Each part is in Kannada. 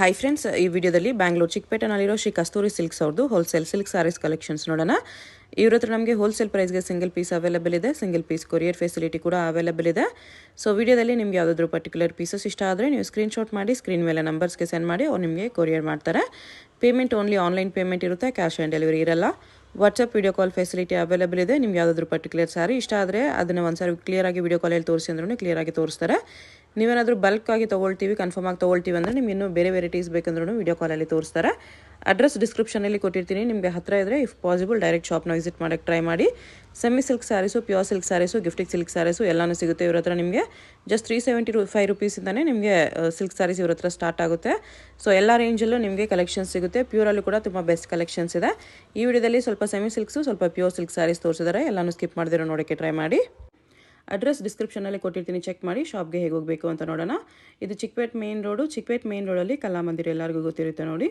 ಹಾಯ್ ಫ್ರೆಂಡ್ಸ್, ಈ ವಿಡಿಯೋದಲ್ಲಿ ಬ್ಯಾಂಗ್ಳೂರು ಚಿಕ್ಕಪೇಟೆನಲ್ಲಿರೋ ಶ್ರೀ ಕಸ್ತೂರಿ ಸಿಲ್ಕ್ಸ್ ಅವ್ರದ್ದು ಹೋಲ್ಸೇಲ್ ಸಿಲ್ಕ್ ಸಾರೀಸ್ ಕಲೆಕ್ಷನ್ಸ್ ನೋಡೋಣ. ಇವ್ರ ಹತ್ರ ನಮಗೆ ಹೋಲ್ಸೇಲ್ ಪ್ರೈಸ್ಗೆ ಸಿಂಗಲ್ ಪೀಸ್ ಅವೈಲೇಬಲ್ ಇದೆ, ಸಿಂಗಲ್ ಪೀಸ್ ಕೊರಿಯರ್ ಫೆಸಿಲಿಟಿ ಕೂಡ ಅವೈಲೇಬಲ್ ಇದೆ. ಸೊ ವಿಡಿಯೋದಲ್ಲಿ ನಿಮಗೆ ಯಾವುದಾದ್ರೂ ಪರ್ಟಿಕ್ಯುಲರ್ ಪೀಸಸ್ ಇಷ್ಟ ಆದರೆ ನೀವು ಸ್ಕ್ರೀನ್ಶಾಟ್ ಮಾಡಿ ಸ್ಕ್ರೀನ್ ಮೇಲೆ ನಂಬರ್ಸ್ಗೆ ಸೆಂಡ್ ಮಾಡಿ ಅವ್ರು ನಿಮಗೆ ಕೊರಿಯರ್ ಮಾಡ್ತಾರೆ. ಪೇಮೆಂಟ್ ಓನ್ಲಿ ಆನ್ಲೈನ್ ಪೇಮೆಂಟ್ ಇರುತ್ತೆ, ಕ್ಯಾಶ್ ಆನ್ ಡೆಲಿವರಿ ಇರಲ್ಲ. WhatsApp video call facility available ಇದೆ. ನಿಮ್ಗೆ ಯಾವುದಾದ್ರೂ ಪರ್ಟಿಕ್ಯುಲರ್ ಸಾರಿ ಇಷ್ಟ ಆದರೆ ಅದನ್ನು ಒಂದ್ಸಾರಿ ಕ್ಲಿಯರಾಗಿ ವಿಡಿಯೋ ಕಾಲಲ್ಲಿ ತೋರಿಸಿ ಅಂದ್ರೂ ಕ್ಲಿಯರಾಗಿ ತೋರಿಸ್ತಾರೆ. ನೀವೇನಾದರೂ ಬಲ್ಕ್ ಆಗಿ ತೊಗೊಳ್ತೀವಿ, ಕನ್ಫರ್ಮ್ ಆಗಿ ತೊಗೊಳ್ತೀವಿ ಅಂದರೆ ನಿಮ್ಗೆ ಇನ್ನೂ ಬೇರೆ ವೆರೈಟೀಸ್ ಬೇಕಂದ್ರೂ ವಿಡಿಯೋ ಕಾಲಲ್ಲಿ ತೋರಿಸ್ತಾರೆ. ಅಡ್ರೆಸ್ ಡಿಸ್ಕ್ರಿಪ್ಷನಲ್ಲಿ ಕೊಟ್ಟಿರ್ತೀನಿ, ನಿಮಗೆ ಹತ್ತಿರ ಇದ್ದರೆ ಇಫ್ ಪಾಸಿಬಲ್ ಡೈರೆಕ್ಟ್ ಶಾಪ್ನ ವಿಸಿಟ್ ಮಾಡೋಕ್ಕೆ ಟ್ರೈ ಮಾಡಿ. Semi silk sarees, pure silk sarees, gifting silk sarees ಎಲ್ಲನೂ ಸಿಗುತ್ತೆ ಇವ್ರ ಹತ್ರ. ನಿಮಗೆ ಜಸ್ಟ್ 375 ರುಪೀಸಿಂದನೇ ನಿಮಗೆ ಸಿಲ್ಕ್ ಸ್ಯಾರೀಸ್ ಇವ್ರ ಹತ್ರ ಸ್ಟಾರ್ಟ್ ಆಗುತ್ತೆ. ಸೊ ಎಲ್ಲ ರೇಂಜಲ್ಲೂ ನಿಮಗೆ ಕಲೆಕ್ಷನ್ಸ್ ಸಿಗುತ್ತೆ. ಪ್ಯೂರಲ್ಲೂ ಕೂಡ ತುಂಬ ಬೆಸ್ಟ್ ಕಲೆಕ್ಷನ್ಸ್ ಇದೆ. ಈ ವಿಡಿಯೋದಲ್ಲಿ ಸ್ವಲ್ಪ ಸೆಮಿ ಸಿಲ್ಕ್ಸು, ಸ್ವಲ್ಪ ಪ್ಯೂರ್ ಸಿಲ್ಕ್ ಸ್ಯಾರೀಸ್ ತೋರಿಸಿದ್ದಾರೆ. ಎಲ್ಲನೂ ಸ್ಕಿಪ್ ಮಾಡಿದಿರೋ ನೋಡೋಕ್ಕೆ ಟ್ರೈ ಮಾಡಿ. ಅಡ್ರೆಸ್ ಡಿಸ್ಕ್ರಿಪ್ಷನಲ್ಲಿ ಕೊಟ್ಟಿರ್ತೀನಿ, ಚೆಕ್ ಮಾಡಿ. ಶಾಪ್ಗೆ ಹೇಗೆ ಹೋಗಬೇಕು ಅಂತ ನೋಡೋಣ. ಇದು Chickpet main road. Chickpet main ರೋಡಲ್ಲಿ ಕಲಾಮಂದಿರ ಎಲ್ಲರಿಗೂ ಗೊತ್ತಿರುತ್ತೆ ನೋಡಿ.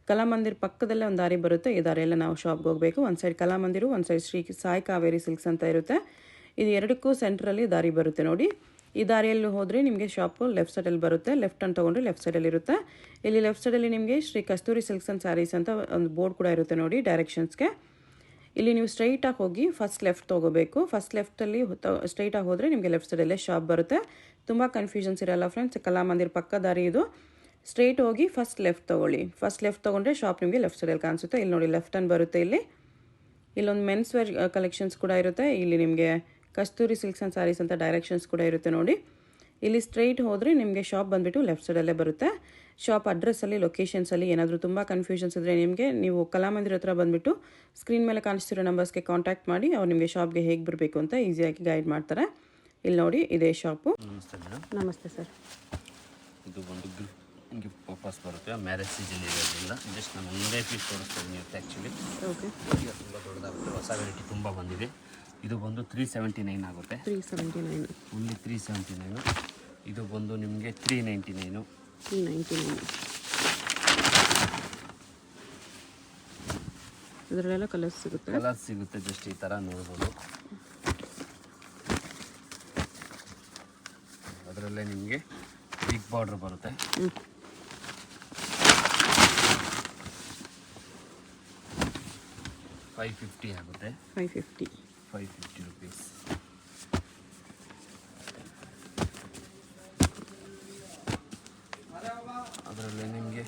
ಕಲಾಮಂದಿರ ಪಕ್ಕದಲ್ಲೇ ಒಂದು ದಾರಿ ಬರುತ್ತೆ. ಈ ದಾರಿಯೆಲ್ಲ ನಾವು ಶಾಪ್ಗೆ ಹೋಗಬೇಕು. ಒಂದು ಸೈಡ್ ಕಲಾಮಂದಿರು, ಒಂದು ಸೈಡ್ ಶ್ರೀ ಸಾಯಿ ಕಾವೇರಿ ಸಿಲ್ಕ್ಸ್ ಅಂತ ಇರುತ್ತೆ. ಇದು ಎರಡಕ್ಕೂ ಸೆಂಟ್ರಲ್ಲಿ ದಾರಿ ಬರುತ್ತೆ ನೋಡಿ. ಈ ದಾರಿಯಲ್ಲಿ ಹೋದರೆ ನಿಮಗೆ ಶಾಪು ಲೆಫ್ಟ್ ಸೈಡಲ್ಲಿ ಬರುತ್ತೆ. ಲೆಫ್ಟ್ ಅಂತ ತೊಗೊಂಡ್ರೆ ಲೆಫ್ಟ್ ಸೈಡಲ್ಲಿ ಇರುತ್ತೆ. ಇಲ್ಲಿ ಲೆಫ್ಟ್ ಸೈಡಲ್ಲಿ ನಿಮಗೆ ಶ್ರೀ ಕಸ್ತೂರಿ ಸಿಲ್ಕ್ಸ್ ಆ್ಯಂಡ್ ಸ್ಯಾರೀಸ್ ಅಂತ ಒಂದು ಬೋರ್ಡ್ ಕೂಡ ಇರುತ್ತೆ ನೋಡಿ ಡೈರೆಕ್ಷನ್ಸ್ಗೆ. ಇಲ್ಲಿ ನೀವು ಸ್ಟ್ರೈಟಾಗಿ ಹೋಗಿ ಫಸ್ಟ್ ಲೆಫ್ಟ್ ತೊಗೋಬೇಕು. ಫಸ್ಟ್ ಲೆಫ್ಟಲ್ಲಿ ಸ್ಟ್ರೈಟಾಗಿ ಹೋದರೆ ನಿಮಗೆ ಲೆಫ್ಟ್ ಸೈಡಲ್ಲೇ ಶಾಪ್ ಬರುತ್ತೆ. ತುಂಬ ಕನ್ಫ್ಯೂಷನ್ಸ್ ಇರಲ್ಲ ಫ್ರೆಂಡ್ಸ್. ಕಲಾಮಂದಿರ ಪಕ್ಕ ದಾರಿ ಇದು. ಸ್ಟ್ರೈಟ್ ಹೋಗಿ ಫಸ್ಟ್ ಲೆಫ್ಟ್ ತೊಗೊಳ್ಳಿ. ಫಸ್ಟ್ ಲೆಫ್ಟ್ ತೊಗೊಂಡ್ರೆ ಶಾಪ್ ನಿಮಗೆ ಲೆಫ್ಟ್ ಸೈಡಲ್ಲಿ ಕಾಣಿಸುತ್ತೆ. ಇಲ್ಲಿ ನೋಡಿ ಲೆಫ್ಟ್ ಹ್ಯಾಂಡ್ ಬರುತ್ತೆ. ಇಲ್ಲೊಂದು ಮೆನ್ಸ್ ವೇರ್ ಕಲೆಕ್ಷನ್ಸ್ ಕೂಡ ಇರುತ್ತೆ. ಇಲ್ಲಿ ನಿಮಗೆ ಕಸ್ತೂರಿ ಸಿಲ್ಕ್ಸ್ ಆ್ಯಂಡ್ ಸ್ಯಾರೀಸ್ ಅಂತ ಡೈರೆಕ್ಷನ್ಸ್ ಕೂಡ ಇರುತ್ತೆ ನೋಡಿ. ಇಲ್ಲಿ ಸ್ಟ್ರೈಟ್ ಹೋದರೆ ನಿಮಗೆ ಶಾಪ್ ಬಂದುಬಿಟ್ಟು ಲೆಫ್ಟ್ ಸೈಡಲ್ಲೇ ಬರುತ್ತೆ. ಶಾಪ್ ಅಡ್ರೆಸ್ಸಲ್ಲಿ, ಲೊಕೇಶನ್ಸಲ್ಲಿ ಏನಾದರೂ ತುಂಬ ಕನ್ಫ್ಯೂಷನ್ಸ್ ಇದ್ದರೆ ನೀವು ಕಲಾಮಂದಿರ ಹತ್ರ ಬಂದುಬಿಟ್ಟು ಸ್ಕ್ರೀನ್ ಮೇಲೆ ಕಾಣಿಸ್ತಿರೋ ನಂಬರ್ಸ್ಗೆ ಕಾಂಟ್ಯಾಕ್ಟ್ ಮಾಡಿ. ಅವ್ರು ನಿಮಗೆ ಶಾಪ್ಗೆ ಹೇಗೆ ಬರಬೇಕು ಅಂತ ಈಸಿಯಾಗಿ ಗೈಡ್ ಮಾಡ್ತಾರೆ. ಇಲ್ಲಿ ನೋಡಿ, ಇದೇ ಶಾಪು. ನಮಸ್ತೆ ಮೇಡಮ್. ನಮಸ್ತೆ ಸರ್. ಇದು ಒಂದು ಗಿಫ್ಟ್ ಪರ್ಪಸ್ ಬರುತ್ತೆ. ಮ್ಯಾರೇಜ್ ಸೀಸನ್ ಇರೋದ್ರಿಂದ ಜಸ್ಟ್ ನಾನು ಒಂದೇ ಪೀಸ್ ತೋರಿಸ್ತಾ ಇದ್ದೀನಿ ಆ್ಯಕ್ಚುಲಿ. ಓಕೆ. ಈಗ ತುಂಬ ದೊಡ್ಡದಾಗುತ್ತೆ. ಹೊಸ ವೆರೈಟಿ ತುಂಬ ಬಂದಿದೆ. ಇದು ಬಂದು 379 ಆಗುತ್ತೆ. 379 ಓನ್ಲಿ 379. ಇದು ಬಂದು ನಿಮಗೆ 399. ಇದರಲ್ಲೆಲ್ಲ ಕಲರ್ಸ್ ಸಿಗುತ್ತೆ. ಜಸ್ಟ್ ಈ ಥರ ನೋಡ್ಬೋದು. ಅದರಲ್ಲೇ ನಿಮಗೆ ಬಿಗ್ ಬಾರ್ಡರ್ ಬರುತ್ತೆ. 550 ಆಗುತ್ತೆ. 550 ರುಪೀಸ್. ಅದರಲ್ಲಿ ನಿಮಗೆ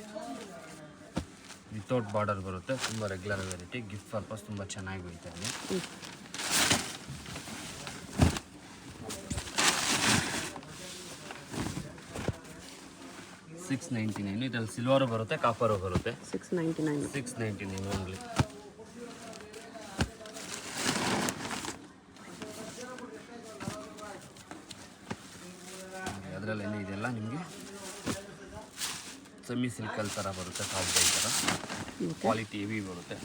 ವಿತೌಟ್ ಬಾರ್ಡರ್ ಬರುತ್ತೆ. ತುಂಬ ರೆಗ್ಯುಲರ್ ವೆರೈಟಿ. ಗಿಫ್ಟ್ ಪರ್ಪಸ್ ತುಂಬ ಚೆನ್ನಾಗಿ ಹೋಗ್ತಾ ಇದೆ. $699. ಇದರಲ್ಲಿ ಸಿಲ್ವರು ಬರುತ್ತೆ, ಕಾಪರು ಬರುತ್ತೆ. 699 ಓನ್ಲಿ. ಅದರಲ್ಲೇ ಇದೆಲ್ಲ ನಿಮಗೆ ಸೆಮಿ ಸಿಲ್ಕಲ್ ಥರ ಬರುತ್ತೆ. ಸಾಫ್ಟ್ ಬೈ ಥರ ಕ್ವಾಲಿಟಿ ಹೆವಿ ಬರುತ್ತೆ.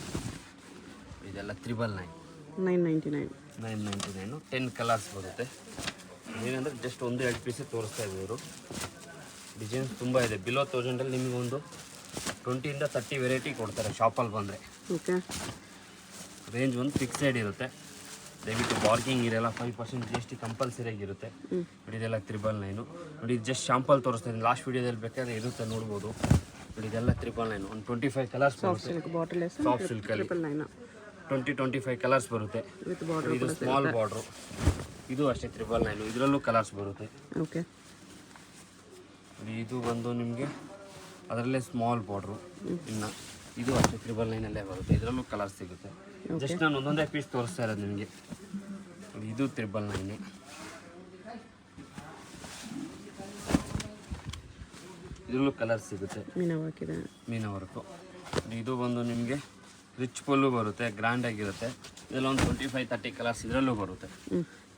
ಇದೆಲ್ಲ 999. 10 ಕಲರ್ಸ್ ಬರುತ್ತೆ. ಏನಂದರೆ ಜಸ್ಟ್ 1-2 ಪೀಸೇ ತೋರಿಸ್ತಾ ಇದ್ದೀವಿ. ಡಿಸೈನ್ಸ್ ತುಂಬ ಇದೆ. ಬಿಲೋ 1000 ನಿಮಗೆ ಒಂದು 20 to 30 ವೆರೈಟಿ ಕೊಡ್ತಾರೆ ಶಾಪಲ್ಲಿ ಬಂದರೆ. ಓಕೆ. ರೇಂಜ್ ಒಂದು ಫಿಕ್ಸೆಡ್ ಇರುತ್ತೆ. ದಯವಿಟ್ಟು ಬಾರ್ಗಿಂಗ್ ಇರಲ್ಲ. 5% GST ಕಂಪಲ್ಸರಿಯಾಗಿರುತ್ತೆ. ನೋಡಿ, ಇದೆಲ್ಲ 999. ನೋಡಿ, ಇದು ಜಸ್ಟ್ ಶಾಂಪಲ್ ತೋರಿಸ್ತಾ ಇದ್ದೀನಿ. ಲಾಸ್ಟ್ ವೀಡಿಯೋದಲ್ಲಿ ಬೇಕಾದ್ರೆ ಇರುತ್ತೆ ನೋಡ್ಬೋದು. ನೋಡಿ, ಇದೆಲ್ಲ 999. ಒಂದು 25 ಕಲರ್ಸ್ ಬರುತ್ತೆ. ಸಾಫ್ಟ್ ಸಿಲ್ಕಲ್ಲಿ 20-25 ಕಲರ್ಸ್ ಬರುತ್ತೆ. ಇದು ಸ್ಮಾಲ್ ಬಾರ್ಡ್ರು. ಇದು ಅಷ್ಟೇ 999. ಇದರಲ್ಲೂ ಕಲರ್ಸ್ ಬರುತ್ತೆ. ಓಕೆ. ಇದು ಬಂದು ನಿಮಗೆ ಅದರಲ್ಲೇ ಸ್ಮಾಲ್ ಬಾರ್ಡ್ರು. ಇನ್ನು ಇದು ಅಷ್ಟೇ 999 ಬರುತ್ತೆ. ಇದರಲ್ಲೂ ಕಲರ್ಸ್ ಸಿಗುತ್ತೆ. ಜಸ್ಟ್ ನಾನು ಒಂದೊಂದೇ ಪೀಸ್ ತೋರಿಸ್ತಾ ಇರೋದು ನಿಮಗೆ. ಇದು 999. ಇದರಲ್ಲೂ ಕಲರ್ಸ್ ಸಿಗುತ್ತೆ. ಮೀನಾ ವರ್ಕು. ಇದು ಬಂದು ನಿಮಗೆ ರಿಚ್ ಪಲ್ಲು ಬರುತ್ತೆ, ಗ್ರ್ಯಾಂಡ್ ಆಗಿರುತ್ತೆ. ಇದೆಲ್ಲ ಒಂದು 25-30 ಕಲರ್ಸ್ ಇದರಲ್ಲೂ ಬರುತ್ತೆ.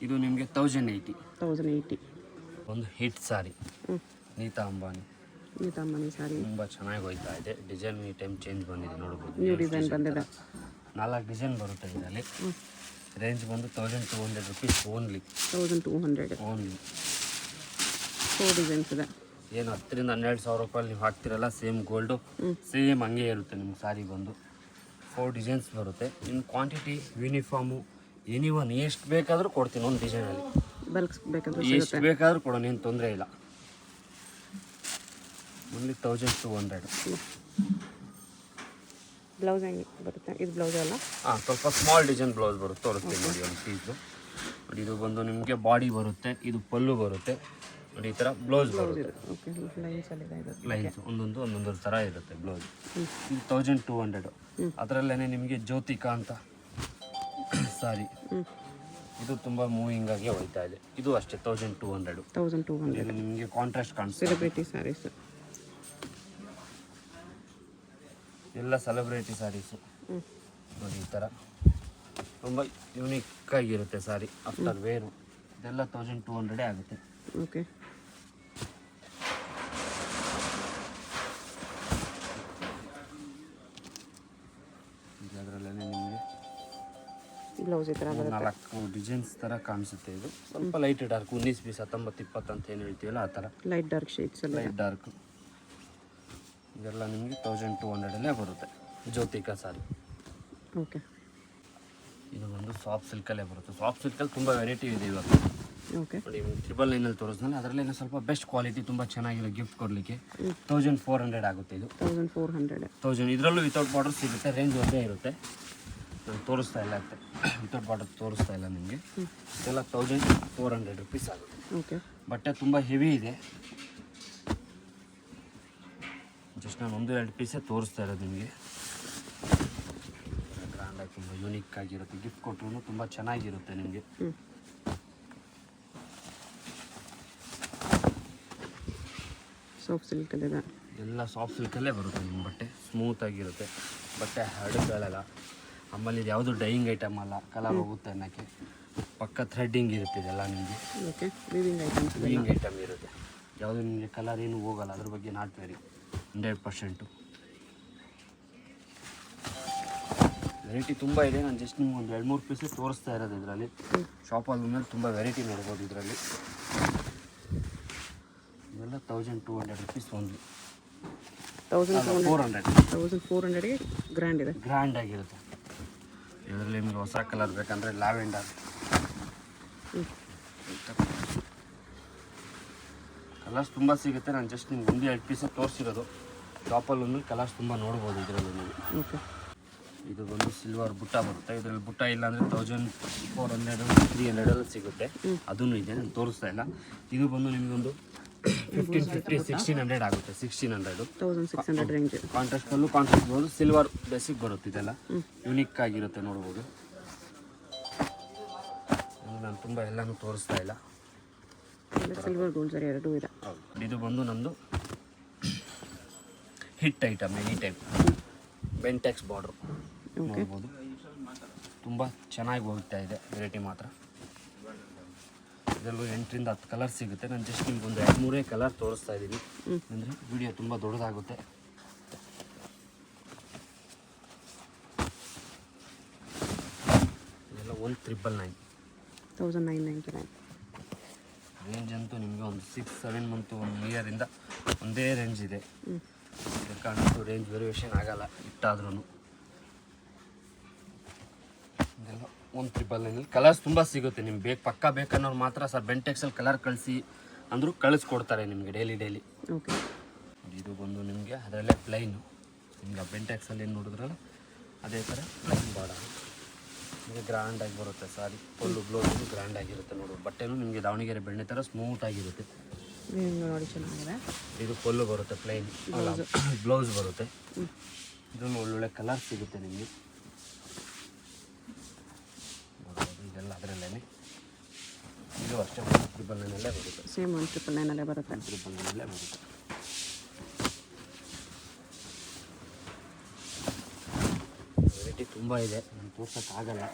ಇದು ನಿಮಗೆ 1080. ಒಂದು ಹಿಟ್ ಸಾರಿ, ನೀತಾ ಅಂಬಾನಿ ಸಾರಿ. ತುಂಬ ಚೆನ್ನಾಗಿ ಹೋಗ್ತಾ ಇದೆ. ಡಿಸೈನ್ ಈ ಟೈಮ್ ಚೇಂಜ್ ಬಂದಿದೆ ನೋಡ್ಬೋದು. ನ್ಯೂ ಡಿಸೈನ್ ಬಂದಿದೆ. 4 ಡಿಸೈನ್ ಬರುತ್ತೆ ಇದರಲ್ಲಿ. ರೇಂಜ್ ಬಂದು 1200 ರುಪೀಸ್ ಓನ್ಲಿ. 1200 ಓನ್ಲಿ. 4 ಡಿಸೈನ್ಸ್ ಇದೆ. ಏನು 10,000-12,000 ರೂಪಾಯಿ ನೀವು ಹಾಕ್ತಿರಲ್ಲ, ಸೇಮ್ ಗೋಲ್ಡು ಸೇಮ್ ಹಂಗೆ ಇರುತ್ತೆ ನಿಮ್ಗೆ. ಸಾರಿ ಬಂದು 4 ಡಿಸೈನ್ಸ್ ಬರುತ್ತೆ. ಇನ್ನು ಕ್ವಾಂಟಿಟಿ ಯೂನಿಫಾರ್ಮು ಎನಿವನ್ ಎಷ್ಟು ಬೇಕಾದರೂ ಕೊಡ್ತೀನಿ. ಒಂದು ಡಿಸೈನಲ್ಲಿ ಎಷ್ಟು ಬೇಕಾದರೂ ಕೊಡೋಣ, ಏನು ತೊಂದರೆ ಇಲ್ಲ. ಓನ್ಲಿ 1200. ಬ್ಲೌಸ್ ಹೆಂಗೆ ಬರುತ್ತೆ? ಇದು ಬ್ಲೌಸ್ ಅಲ್ಲ? ಹಾಂ, ಸ್ವಲ್ಪ ಸ್ಮಾಲ್ ಡಿಸೈನ್ ಬ್ಲೌಸ್ ಬರುತ್ತೆ, ತೋರಿಸ್ತೀನಿ ನೋಡಿ ಒಂದು ಪೀಸು. ನೋಡಿ ಇದು ಬಂದು ನಿಮಗೆ ಬಾಡಿ ಬರುತ್ತೆ, ಇದು ಪಲ್ಲು ಬರುತ್ತೆ ನೋಡಿ, ಈ ಥರ ಬ್ಲೌಸ್ ಬರುತ್ತೆ. ಓಕೆ, ಲೈನ್ಸಲ್ಲಿದೆ ಇದು. ಲೈನ್ಸ್ ಒಂದೊಂದು ಥರ ಇರುತ್ತೆ ಬ್ಲೌಸ್. ಇದು 1200. ಅದರಲ್ಲೇ ನಿಮಗೆ ಜ್ಯೋತಿಕಾ ಅಂತ ಸಾರಿ, ಇದು ತುಂಬ ಮೂವಿಂಗ್ ಆಗಿ ಹೋಗ್ತಾ ಇದೆ. ಇದು ಅಷ್ಟೇ 1200. ಇದು ನಿಮಗೆ ಕಾಂಟ್ರಾಸ್ಟ್ ಕಾಣಿಸುತ್ತೆ. ಸೆಲೆಬ್ರಿಟಿ ಸ್ಯಾರೀಸ್ ಎಲ್ಲ ಸೆಲೆಬ್ರಿಟಿ ಸ್ಯಾರೀಸು ನೋಡಿ, ಈ ಥರ ತುಂಬ ಯುನೀಕ್ ಆಗಿರುತ್ತೆ ಸಾರಿ. ಆಫ್ಟರ್ ವೇರು ಇದೆಲ್ಲ 1200 ಆಗುತ್ತೆ. ಓಕೆ, ಅದರಲ್ಲೇ ನಿಮಗೆ ಬ್ಲೌಸ್ ಈ ಥರ 4 ಡಿಸೈನ್ಸ್ ಥರ ಕಾಣಿಸುತ್ತೆ. ಇದು ಸ್ವಲ್ಪ ಲೈಟ್ ಡಾರ್ಕ್, 19, 20, 19, 20 ಅಂತ ಏನು ಹೇಳ್ತೀವಲ್ಲ ಆ ಥರ ಲೈಟ್ ಡಾರ್ಕ್ ಶೇಡ್ಸ್ ಎಲ್ಲ. ಲೈಟ್ ಡಾರ್ಕ್ ಇದೆಲ್ಲ ನಿಮಗೆ 1200 ಬರುತ್ತೆ. ಜ್ಯೋತಿಕಾ ಸಾರಿ. ಓಕೆ, ಇದು ಒಂದು ಸಾಫ್ಟ್ ಸಿಲ್ಕಲ್ಲೇ ಬರುತ್ತೆ. ಸಾಫ್ಟ್ ಸಿಲ್ಕಲ್ಲಿ ತುಂಬ ವೆರೈಟಿ ಇದೆ ಇವಾಗ. ಓಕೆ, ನೋಡಿ 999 ತೋರಿಸ್ನಲ್ಲ, ಅದರಲ್ಲೇ ಸ್ವಲ್ಪ ಬೆಸ್ಟ್ ಕ್ವಾಲಿಟಿ, ತುಂಬ ಚೆನ್ನಾಗಿರೋ ಗಿಫ್ಟ್ ಕೊಡಲಿಕ್ಕೆ 1400 ಆಗುತ್ತೆ. ಇದು 1400. ಇದರಲ್ಲೂ ವಿತೌಟ್ ಬಾರ್ಡರ್ ಸಿಗುತ್ತೆ. ರೇಂಜ್ ಒಂದೇ ಇರುತ್ತೆ. ನಾನು ತೋರಿಸ್ತಾ ಇಲ್ಲ, ವಿತೌಟ್ ಬಾರ್ಡರ್ ತೋರಿಸ್ತಾ ಇಲ್ಲ ನಿಮಗೆ. ಇದೆಲ್ಲ 1400 ರುಪೀಸ್ ಆಗುತ್ತೆ. ಓಕೆ, ಬಟ್ಟೆ ತುಂಬ ಹೆವಿ ಇದೆ. ಜಸ್ಟ್ ನಾನು 1-2 ಪೀಸೇ ತೋರಿಸ್ತಾ ಇರೋದು ನಿಮಗೆ. ಗ್ರ್ಯಾಂಡಾಗಿ ತುಂಬ ಯೂನಿಕ್ ಆಗಿರುತ್ತೆ. ಗಿಫ್ಟ್ ಕೊಟ್ಟರು ತುಂಬ ಚೆನ್ನಾಗಿರುತ್ತೆ ನಿಮಗೆ. ಸಾಫ್ಟ್ ಸಿಲ್ಕಲ್ಲಿದೆ. ಎಲ್ಲ ಸಾಫ್ಟ್ ಸಿಲ್ಕಲ್ಲೇ ಬರುತ್ತೆ ನಿಮ್ಮ ಬಟ್ಟೆ. ಸ್ಮೂತಾಗಿರುತ್ತೆ ಬಟ್ಟೆ, ಹರಡುಗಳಲ್ಲ. ಆಮೇಲೆ ಇದು ಯಾವುದು ಡೈಯಿಂಗ್ ಐಟಮ್ ಅಲ್ಲ, ಕಲರ್ ಹೋಗುತ್ತೆ ಅನ್ನೋಕ್ಕೆ. ಪಕ್ಕ ಥ್ರೆಡ್ಡಿಂಗ್ ಇರುತ್ತೆ ಇದೆಲ್ಲ ನಿಮಗೆ. ಓಕೆ, ವೀವಿಂಗ್ ಐಟಮ್ ಇರುತ್ತೆ. ಯಾವುದು ನಿಮಗೆ ಕಲರ್ ಏನು ಹೋಗಲ್ಲ, ಅದ್ರ ಬಗ್ಗೆ ನಾಟ್ ವೆರಿ 100%. ವೆರೈಟಿ ತುಂಬ ಇದೆ. ನಾನು ಜಸ್ಟ್ ನಿಮ್ಗೆ ಒಂದು 2-3 ಪೀಸೇ ತೋರಿಸ್ತಾ ಇರೋದು ಇದರಲ್ಲಿ. ಶಾಪಲ್ಲಿ ಮೇಲೆ ತುಂಬ ವೆರೈಟಿ ನೋಡ್ಬೋದು ಇದರಲ್ಲಿ. ಇವೆಲ್ಲ 1200 ರುಪೀಸ್ ಓನ್ಲಿ. 1400ಗೆ ಗ್ರ್ಯಾಂಡ್ ಇದೆ, ಗ್ರ್ಯಾಂಡ್ ಆಗಿರುತ್ತೆ. ಇದರಲ್ಲಿ ನಿಮಗೆ ಹೊಸ ಕಲರ್ ಬೇಕಂದರೆ ಲ್ಯಾವೆಂಡರ್ ಕಲರ್ಸ್ ತುಂಬ ಸಿಗುತ್ತೆ. ನಾನು ಜಸ್ಟ್ ನಿಮ್ಗೆ 1-2 ಪೀಸೇ ತೋರಿಸಿರೋದು. ಶಾಪಲ್ಲಿ ಒಂದು ಕಲರ್ಸ್ ತುಂಬ ನೋಡ್ಬೋದು ಇದರಲ್ಲಿ ನೀವು. ಓಕೆ, ಇದು ಬಂದು ಸಿಲ್ವರ್ ಬುಟ್ಟ ಬರುತ್ತೆ. ಇದರಲ್ಲಿ ಬುಟ್ಟ ಇಲ್ಲ ಅಂದರೆ 1400, 300 ಸಿಗುತ್ತೆ. ಅದೂ ಇದೆ, ನಾನು ತೋರಿಸ್ತಾ ಇಲ್ಲ. ಇದು ಬಂದು ನಿಮಗೊಂದು 1550, 1600 ಆಗುತ್ತೆ. 1600, 1600 ರೇಂಜ್. ಕಾಂಟ್ರಾಸ್ಟ್ ಪಲ್ಲು, ಕಾಂಟ್ರಾಸ್ಟ್ ಬ್ಲೌಸ್, ಸಿಲ್ವರ್ ಬೇಸಿಕ್ ಬರುತ್ತೆ. ಇದೆಲ್ಲ ಯುನೀಕ್ ಆಗಿರುತ್ತೆ ನೋಡ್ಬೋದು. ನಾನು ತುಂಬ ಎಲ್ಲನೂ ತೋರಿಸ್ತಾ ಇಲ್ಲ. ಸಿಲ್ವರ್ ಗೋಲ್ಡ್ ಸರಿ ಎರಡೂ ಇದೆ. ಇದು ಬಂದು ನಮ್ಮದು hit item, any type Bentex border ನೋಡ್ಬೋದು. ತುಂಬ ಚೆನ್ನಾಗಿ ಹೋಗ್ತಾ ಇದೆ ವೆರೈಟಿ ಮಾತ್ರ. ಇದರಲ್ಲೂ 8-10 ಕಲರ್ ಸಿಗುತ್ತೆ. ನಾನು ಜಸ್ಟ್ ನಿಮ್ಗೆ ಒಂದು 2-3 ಕಲರ್ ತೋರಿಸ್ತಾ ಇದ್ದೀನಿ, ಅಂದರೆ ವಿಡಿಯೋ ತುಂಬ ದೊಡ್ಡದಾಗುತ್ತೆ. ಇದೆಲ್ಲ 1999. ರೇಂಜ್ ಅಂತೂ ನಿಮಗೆ ಒಂದು 6-7 ಮಂತು, 1 ಇಯರಿಂದ ಒಂದೇ ರೇಂಜ್ ಇದೆ. ಕಾರಣಕ್ಕೂ ರೇಂಜ್ ವೇರಿಯೇಷನ್ ಆಗಲ್ಲ ಇಟ್ಟಾದ್ರೂ. ಇದೆಲ್ಲ 1999. ಕಲರ್ಸ್ ತುಂಬ ಸಿಗುತ್ತೆ ನಿಮ್ಗೆ. ಪಕ್ಕ ಬೇಕನ್ನೋರು ಮಾತ್ರ ಸರ್ ಬೆಂಟೆಕ್ಸಲ್ಲಿ ಕಲರ್ ಕಳಿಸಿ ಅಂದರೂ ಕಳಿಸ್ಕೊಡ್ತಾರೆ ನಿಮಗೆ ಡೈಲಿ. ಓಕೆ, ಇದು ಬಂದು ನಿಮಗೆ ಅದರಲ್ಲೇ ಪ್ಲೈನು. ನಿಮ್ಗೆ ಬೆಂಟೆಕ್ಸಲ್ಲಿ ಏನು ನೋಡಿದ್ರಲ್ಲ ಅದೇ ಥರ ಪ್ಲೈನ್ ಬಾರ್ಡರ್ ನಿಮಗೆ ಗ್ರ್ಯಾಂಡಾಗಿ ಬರುತ್ತೆ. ಸಾರಿ ಫುಲ್ಲು ಬ್ಲೌಸು ಗ್ರ್ಯಾಂಡಾಗಿರುತ್ತೆ ನೋಡು. ಬಟ್ಟೆನೂ ನಿಮಗೆ ದಾವಣಗೆರೆ ಬೆಣ್ಣೆ ಥರ ಸ್ಮೂತಾಗಿರುತ್ತೆ. ನೋಡಿ ಚೆನ್ನಾಗಿದೆ. ಇದು ಫುಲ್ಲು ಬರುತ್ತೆ, ಪ್ಲೈನ್ ಬ್ಲೌಸ್ ಬರುತ್ತೆ. ಇದರಲ್ಲಿ ಒಳ್ಳೊಳ್ಳೆ ಕಲರ್ ಸಿಗುತ್ತೆ ನಿಮಗೆ. ಇದೆಲ್ಲ ಅದರಲ್ಲೇ. ಇದು ಅಷ್ಟೇ 1999 ಬರುತ್ತೆ. ಸೇಮ್ 1999 ಬರುತ್ತೆ. 1999 ಬರುತ್ತೆ. ವೆರೈಟಿ ತುಂಬ ಇದೆ, ನಾನು ತೋರ್ಸೋಕ್ಕಾಗಲ್ಲ.